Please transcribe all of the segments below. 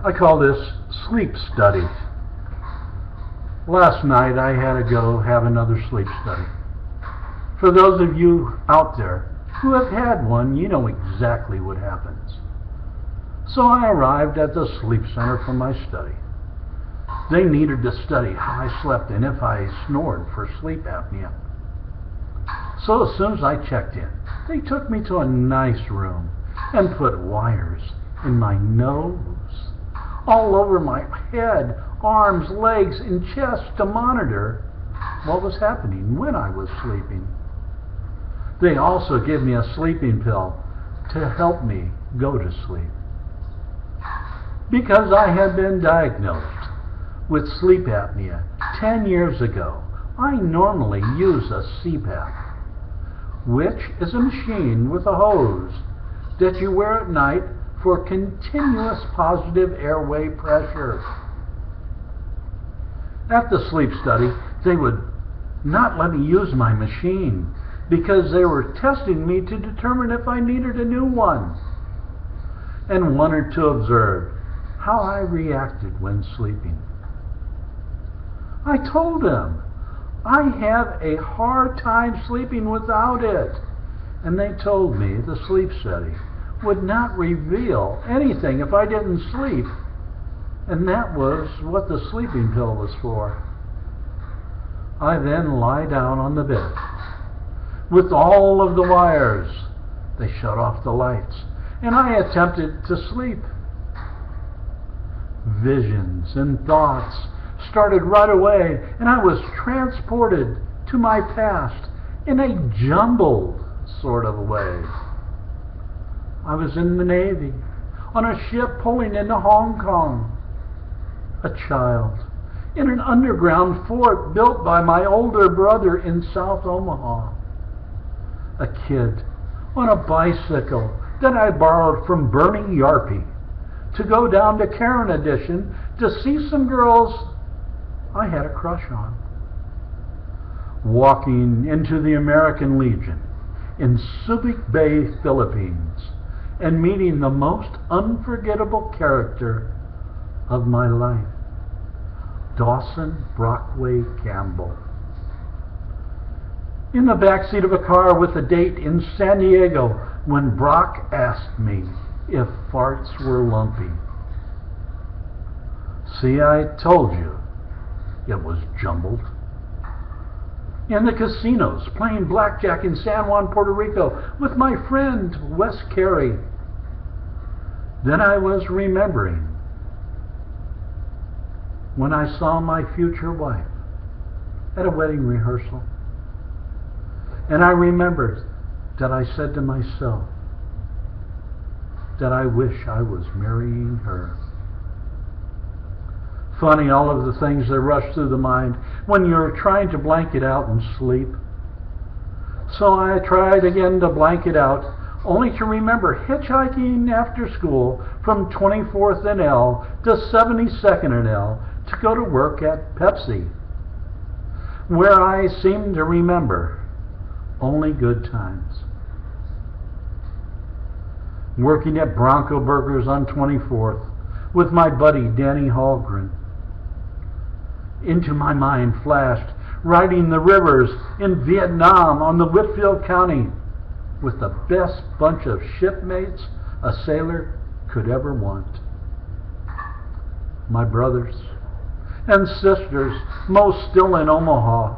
I call this sleep study. Last night I had to go have another sleep study. For those of you out there who have had one, you know exactly what happens. So I arrived at the sleep center for my study. They needed to study how I slept and if I snored for sleep apnea. So as soon as I checked in, they took me to a nice room and put wires in my nose, all over my head, arms, legs, and chest to monitor what was happening when I was sleeping. They also gave me a sleeping pill to help me go to sleep. Because I had been diagnosed with sleep apnea 10 years ago, I normally use a CPAP, which is a machine with a hose that you wear at night for continuous positive airway pressure. At the sleep study, they would not let me use my machine because they were testing me to determine if I needed a new one and wanted to observe how I reacted when sleeping. I told them I have a hard time sleeping without it, and they told me the sleep study would not reveal anything if I didn't sleep, and that was what the sleeping pill was for. I then lie down on the bed with all of the wires. They shut off the lights, and I attempted to sleep. Visions and thoughts started right away, and I was transported to my past in a jumbled sort of way. I was in the Navy, on a ship pulling into Hong Kong, a child in an underground fort built by my older brother in South Omaha, a kid on a bicycle that I borrowed from Bernie Yarpy to go down to Karen Edition to see some girls I had a crush on. Walking into the American Legion in Subic Bay, Philippines, and meeting the most unforgettable character of my life, Dawson Brockway Campbell. In the backseat of a car with a date in San Diego when Brock asked me if farts were lumpy. See, I told you it was jumbled. In the casinos, playing blackjack in San Juan, Puerto Rico with my friend Wes Carey. Then I was remembering when I saw my future wife at a wedding rehearsal. And I remembered that I said to myself that I wish I was marrying her. Funny, all of the things that rush through the mind when you're trying to blank it out and sleep. So I tried again to blank it out, only to remember hitchhiking after school from 24th and L to 72nd and L to go to work at Pepsi, where I seemed to remember only good times. Working at Bronco Burgers on 24th with my buddy Danny Hallgren. Into my mind flashed riding the rivers in Vietnam on the Whitfield County with the best bunch of shipmates a sailor could ever want. My brothers and sisters, most still in Omaha,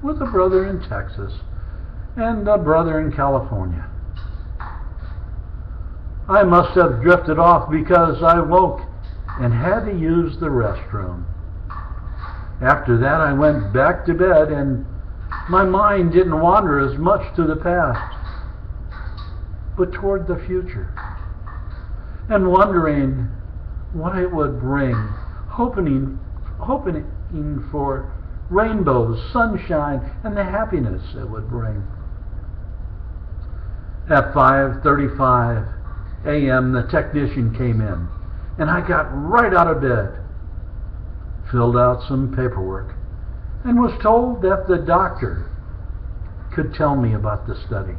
with a brother in Texas and a brother in California. I must have drifted off because I woke and had to use the restroom. After that, I went back to bed and my mind didn't wander as much to the past, but toward the future, and wondering what it would bring, hoping for rainbows, sunshine, and the happiness it would bring. At 5:35 a.m., the technician came in, and I got right out of bed, filled out some paperwork, and was told that the doctor could tell me about the study.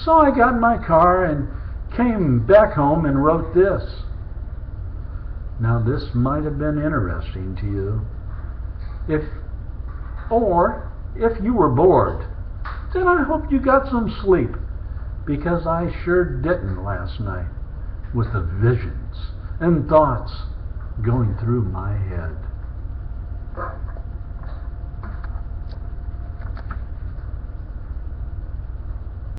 So I got in my car and came back home and wrote this. Now this might have been interesting to you. Or if you were bored, then I hope you got some sleep, because I sure didn't last night with the visions and thoughts going through my head.